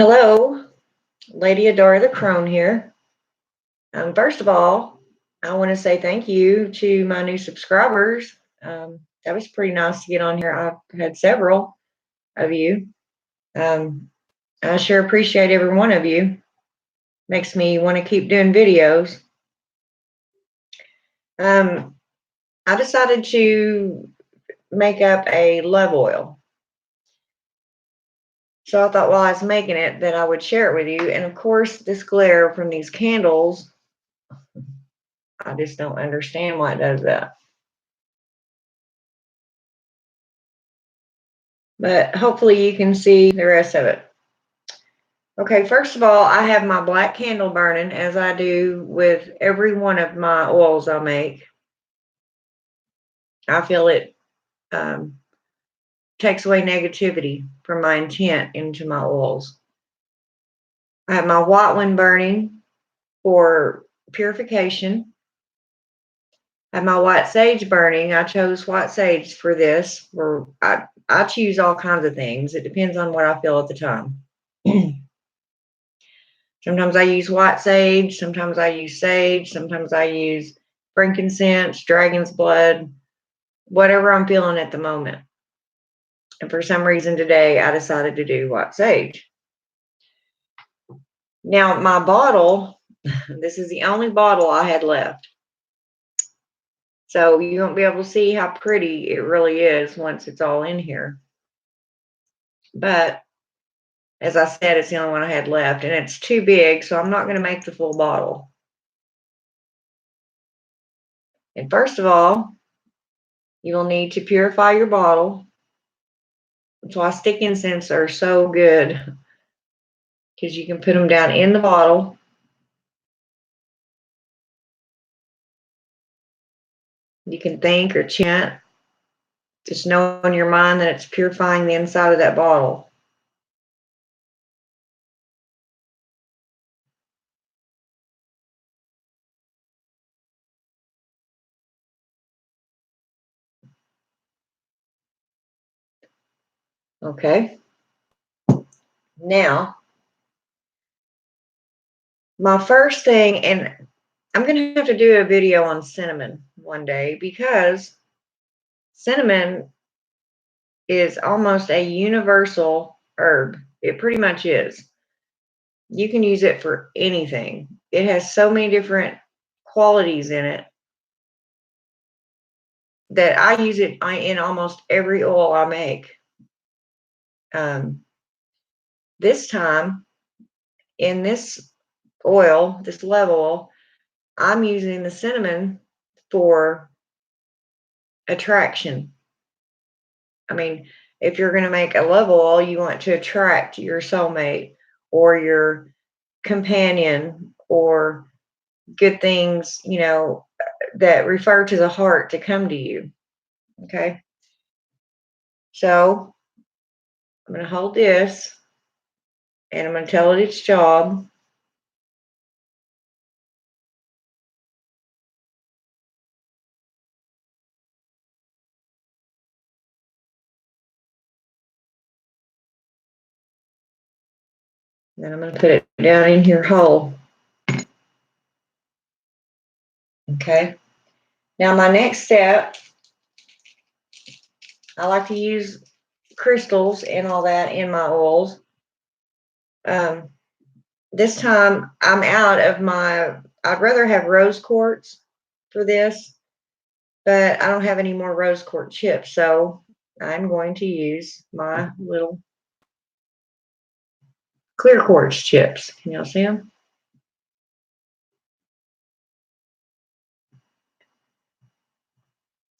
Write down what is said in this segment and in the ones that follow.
Hello, Lady Adora the Crone here. First of all, I want to say thank you to my new subscribers. That was pretty nice to get on here. I've had several of you. Um, I sure appreciate every one of you. Makes me want to keep doing videos. Um, I decided to make up a love oil. So I thought while I was making it that I would share it with you. And of course, this glare from these candles, I just don't understand why it does that. But hopefully you can see the rest of it. Okay, first of all, I have my black candle burning as I do with every one of my oils I make. I feel it takes away negativity from my intent into my oils. I have my white one burning for purification. I have my white sage burning. I chose white sage for this. I choose all kinds of things. It depends on what I feel at the time. Sometimes I use white sage, sometimes I use sage, sometimes I use frankincense, dragon's blood, whatever I'm feeling at the moment. And for some reason today, I decided to do white sage. Now, my bottle, this is the only bottle I had left. So you won't be able to see how pretty it really is once it's all in here. But as I said, it's the only one I had left, and it's too big, so I'm not going to make the full bottle. And first of all, you will need to purify your bottle. That's why stick incense are so good, because you can put them down in the bottle. You can think or chant. Just know in your mind that it's purifying the inside of that bottle. Okay. Now, my first thing, and I'm going to have to do a video on cinnamon one day because cinnamon is almost a universal herb. It pretty much is. You can use it for anything. It has so many different qualities in it that I use it in almost every oil I make. This time in this oil, this love oil, I'm using the cinnamon for attraction. I mean, if you're going to make a love oil, you want to attract your soulmate or your companion or good things, that refer to the heart to come to you. Okay. So I'm going to hold this and I'm going to tell it its job. Then I'm going to put it down in here whole. Okay. Now my next step, I like to use crystals and all that in my oils. This time I'm out of I'd rather have rose quartz for this, but I don't have any more rose quartz chips. So I'm going to use my little clear quartz chips. Can y'all see them?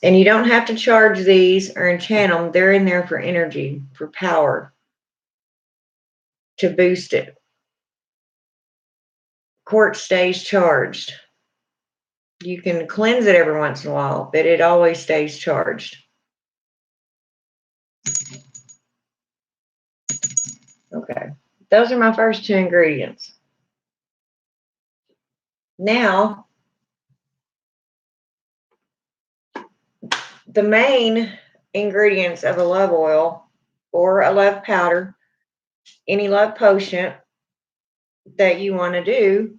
And you don't have to charge these or enchant them. They're in there for energy, for power, to boost it. Quartz stays charged. You can cleanse it every once in a while, but it always stays charged. Okay, those are my first two ingredients. Now, the main ingredients of a love oil or a love powder any love potion that you want to do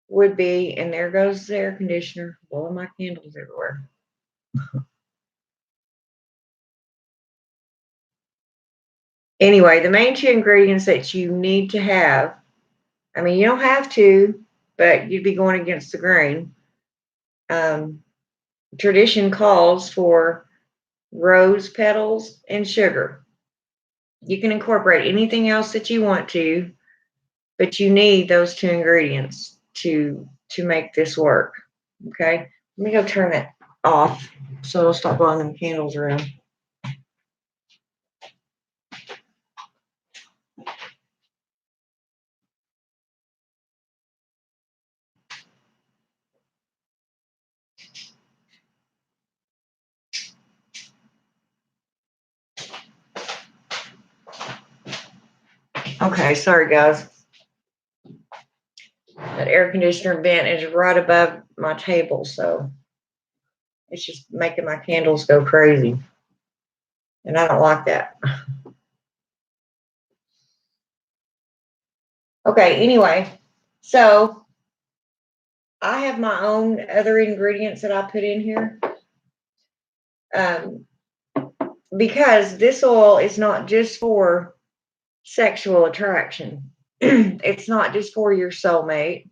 would be, and there goes the air conditioner, blowing my candles everywhere. Anyway, the main two ingredients that you need to have, I mean, you don't have to, but you'd be going against the grain. Tradition calls for rose petals and sugar. You can incorporate anything else that you want to, but you need those two ingredients to make this work. Okay, let me go turn that off so it'll stop blowing them candles around. Okay, sorry guys. That air conditioner vent is right above my table, so it's just making my candles go crazy. And I don't like that. Okay, anyway, so I have my own other ingredients that I put in here. Because this oil is not just for sexual attraction. It's not just for your soulmate.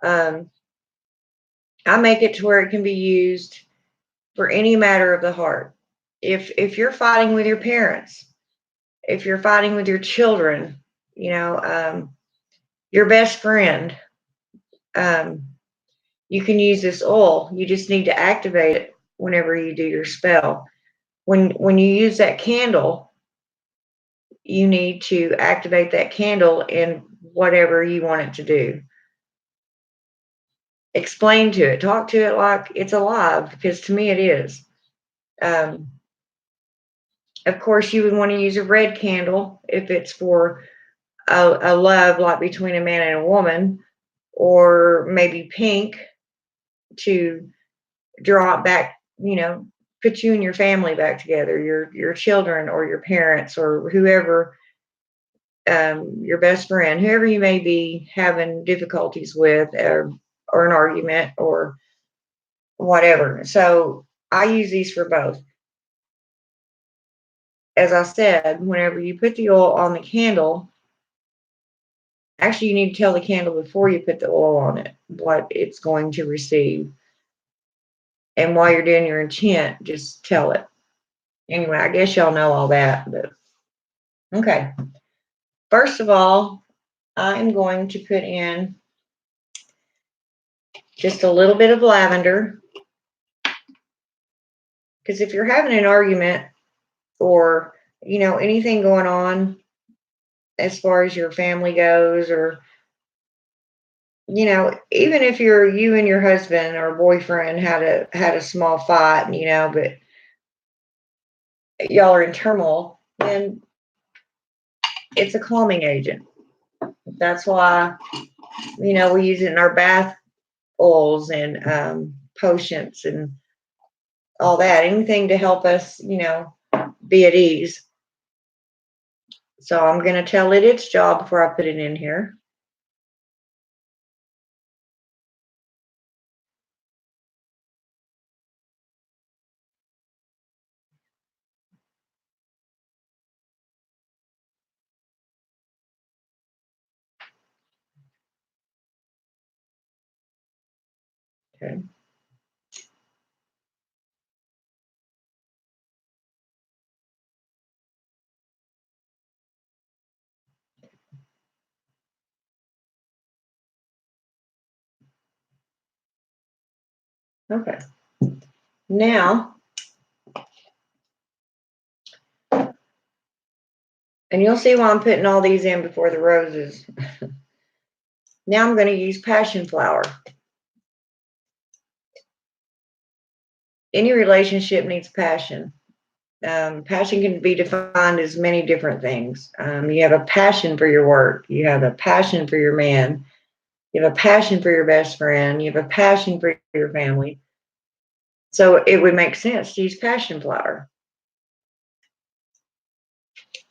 I make it to where it can be used for any matter of the heart. If you're fighting with your parents, if you're fighting with your children, your best friend, you can use this oil. You just need to activate it whenever you do your spell. When you use that candle, you need to activate that candle in whatever you want it to do. Explain to it, talk to it like it's alive, because to me it is. Of course, you would want to use a red candle if it's for a love like between a man and a woman, or maybe pink to draw it back, put you and your family back together, your children or your parents or whoever, your best friend, whoever you may be having difficulties with, or an argument or whatever. So I use these for both. As I said, whenever you put the oil on the candle, actually you need to tell the candle before you put the oil on it what it's going to receive. And while you're doing your intent, just tell it. Anyway, I guess y'all know all that, but okay. First of all, I'm going to put in just a little bit of lavender, because if you're having an argument or anything going on as far as your family goes, or even if you and your husband or boyfriend had a small fight, but y'all are in turmoil, then it's a calming agent. That's why we use it in our bath oils and potions and all that, anything to help us be at ease. So I'm going to tell it its job before I put it in here. Okay. Okay. Now, and you'll see why I'm putting all these in before the roses. Now I'm going to use passion flower. Any relationship needs passion. Passion can be defined as many different things. You have a passion for your work. You have a passion for your man. You have a passion for your best friend. You have a passion for your family. So it would make sense to use passion flower.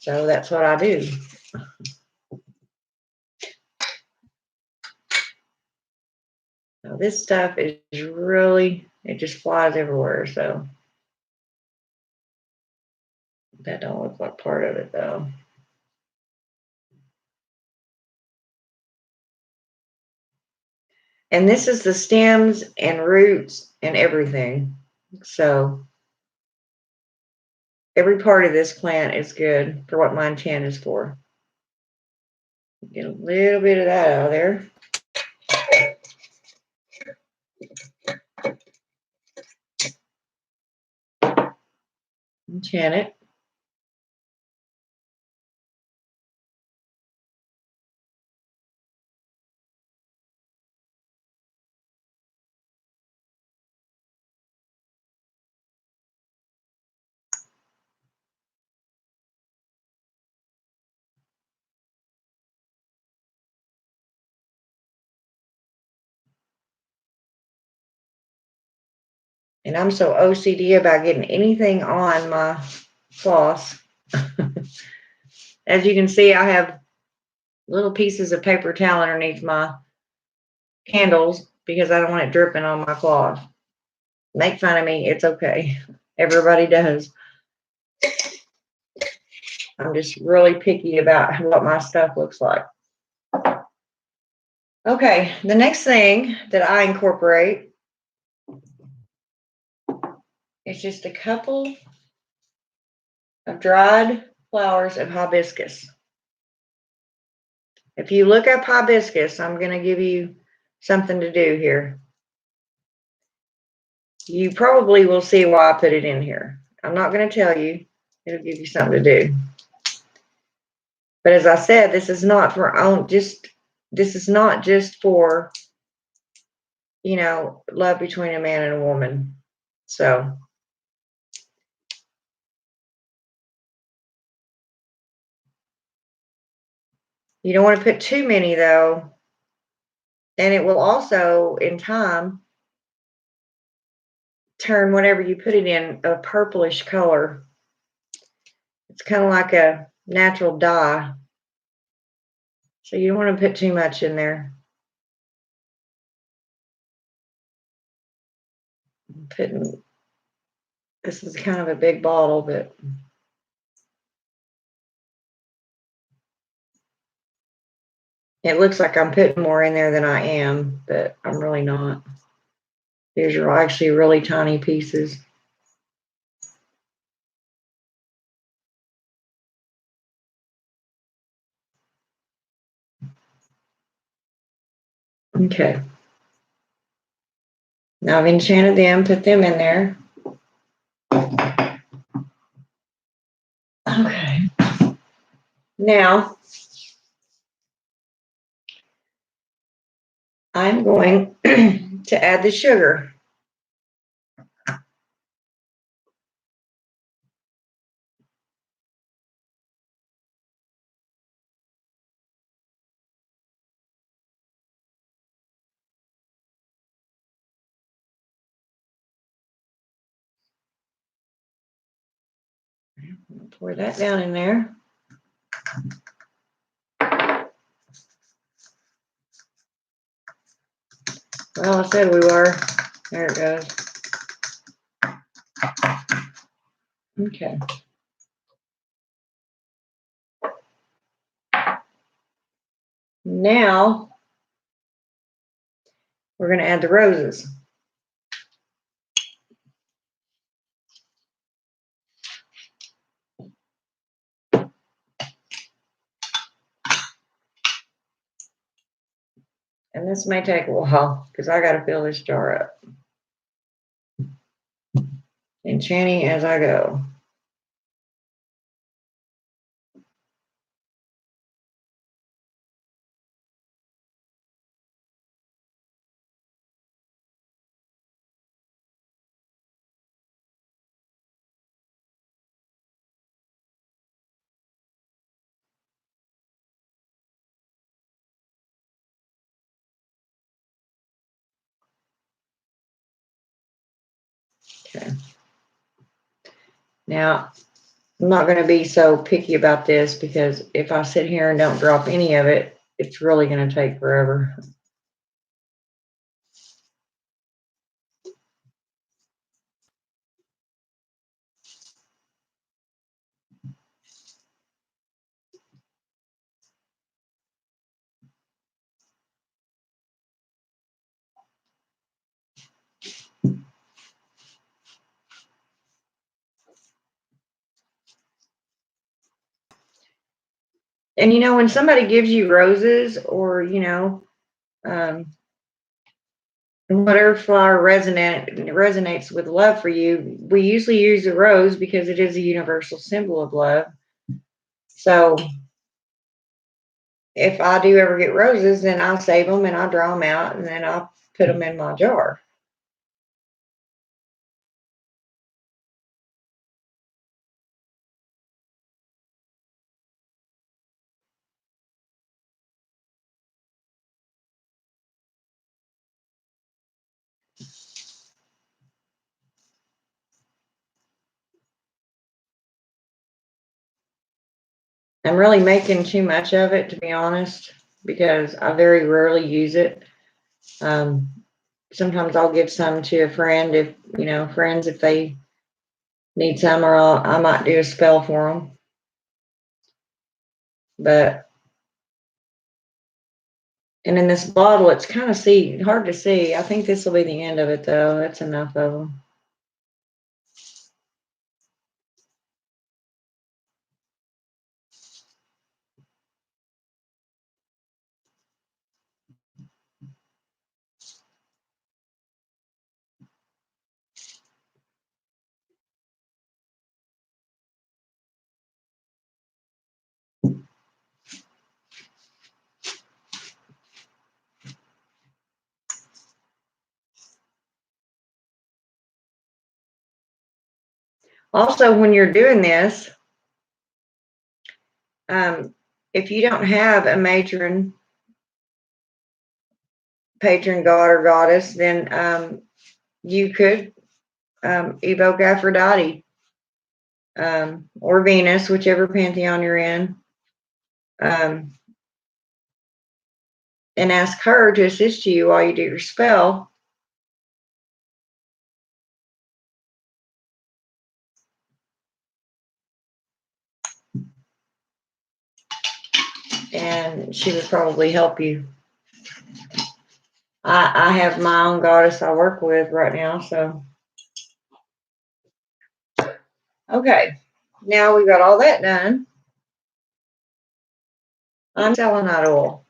So that's what I do. Now this stuff is really, it just flies everywhere. So that don't look like part of it though. And this is the stems and roots and everything. So every part of this plant is good for what my intent is for. Get a little bit of that out of there. Enchant it. And I'm so OCD about getting anything on my floss. As you can see, I have little pieces of paper towel underneath my candles because I don't want it dripping on my cloth. Make fun of me, it's okay. Everybody does. I'm just really picky about what my stuff looks like. Okay, the next thing that I incorporate is just a couple of dried flowers of hibiscus. If you look up hibiscus, I'm going to give you something to do here. You probably will see why I put it in here. I'm not going to tell you. It'll give you something to do. But as I said, this is not for this is not just for, you know, love between a man and a woman. So you don't want to put too many though. And it will also, in time, turn whatever you put it in a purplish color. It's kind of like a natural dye. So you don't want to put too much in there. I'm putting, this is kind of a big bottle, but it looks like I'm putting more in there than I am, but I'm really not. These are actually really tiny pieces. Okay. Now I've enchanted them, put them in there. Okay. Now I'm going to add the sugar. Pour that down in there. Well, I said we were. There it goes. Okay. Now we're going to add the roses. And this may take a while because I got to fill this jar up. Enchanting as I go. Okay. Now I'm not going to be so picky about this because if I sit here and don't drop any of it, it's really going to take forever. And you know, when somebody gives you roses or, um, whatever flower resonates with love for you, we usually use a rose because it is a universal symbol of love. So if I do ever get roses, then I'll save them and I'll draw them out and then I'll put them in my jar. I'm really making too much of it, to be honest, because I very rarely use it. Um, Sometimes I'll give some to a friend friends if they need some, or I might do a spell for them. But and in this bottle, it's kind of hard to see. I think this will be the end of it, though. That's enough of them. Also, when you're doing this, if you don't have a patron god or goddess, then you could evoke Aphrodite or Venus, whichever pantheon you're in, um, and ask her to assist you while you do your spell. And she would probably help you. I have my own goddess I work with right now, so. Okay, now we've got all that done. I'm selenite oil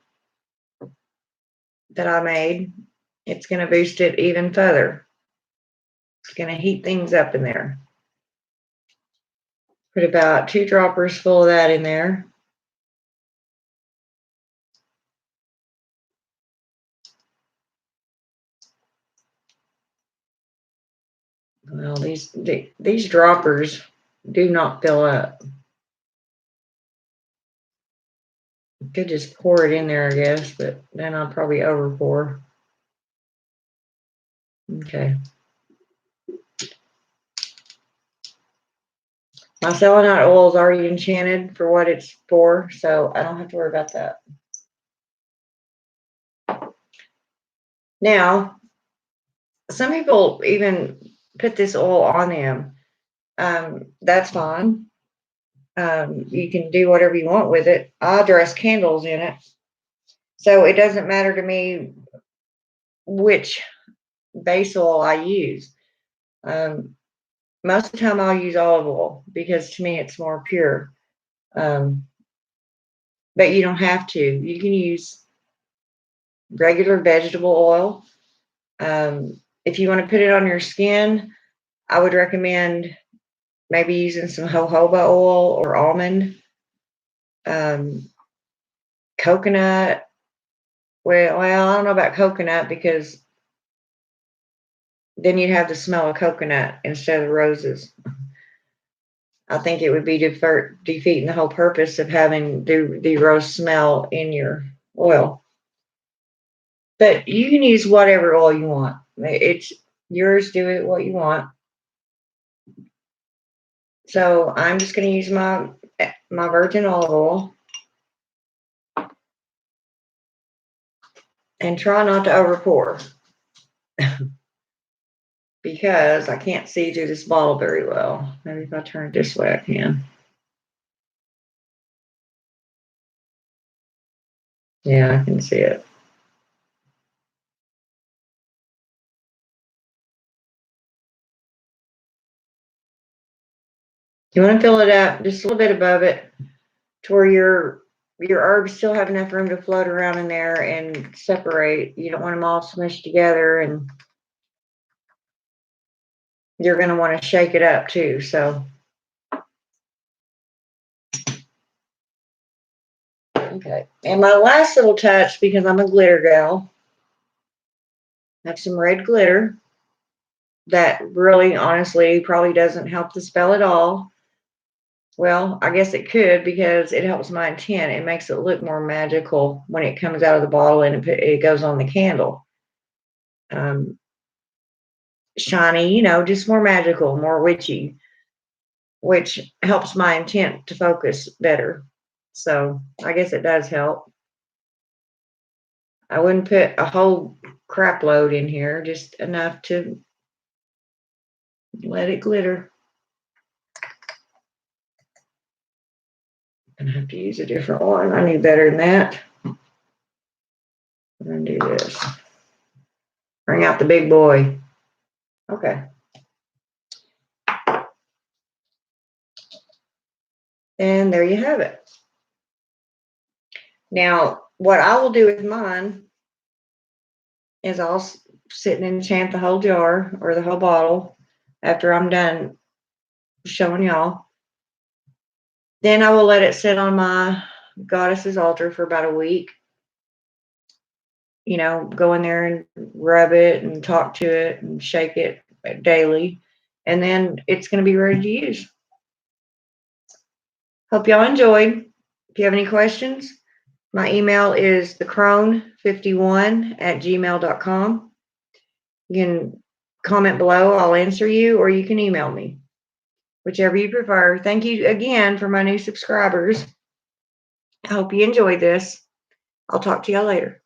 that I made. It's going to boost it even further. It's going to heat things up in there. Put about 2 droppers full of that in there. Well, these droppers do not fill up. Could just pour it in there, I guess, but then I'll probably over pour. Okay. My selenite oil is already enchanted for what it's for, so I don't have to worry about that. Now, some people even put this oil on them. That's fine. You can do whatever you want with it. I dress candles in it, so it doesn't matter to me which base oil I use. Most of the time I'll use olive oil because to me it's more pure. But you don't have to. You can use regular vegetable oil. If you want to put it on your skin, I would recommend maybe using some jojoba oil or almond. Coconut. Well, I don't know about coconut because then you'd have the smell of coconut instead of the roses. I think it would be defeating the whole purpose of having the rose smell in your oil. But you can use whatever oil you want. It's yours. Do it what you want. So I'm just going to use my virgin olive oil and try not to over pour because I can't see through this bottle very well. Maybe if I turn it this way, I can. Yeah, I can see it. You want to fill it up just a little bit above it to where your herbs still have enough room to float around in there and separate. You don't want them all smushed together, and you're going to want to shake it up too. So, okay. And my last little touch, because I'm a glitter gal, I have some red glitter that really, honestly, probably doesn't help the spell at all. Well, I guess it could because it helps my intent. It makes it look more magical when it comes out of the bottle and it goes on the candle. Shiny, just more magical, more witchy, which helps my intent to focus better. So I guess it does help. I wouldn't put a whole crap load in here, just enough to let it glitter. I'm gonna have to use a different one. I need better than that. I'm gonna do this. Bring out the big boy. Okay. And there you have it. Now, what I will do with mine is I'll sit and enchant the whole jar or the whole bottle after I'm done showing y'all. Then I will let it sit on my goddess's altar for about a week. Go in there and rub it and talk to it and shake it daily. And then it's going to be ready to use. Hope y'all enjoyed. If you have any questions, my email is thecrone51@gmail.com. You can comment below. I'll answer you, or you can email me, whichever you prefer. Thank you again for my new subscribers. I hope you enjoyed this. I'll talk to y'all later.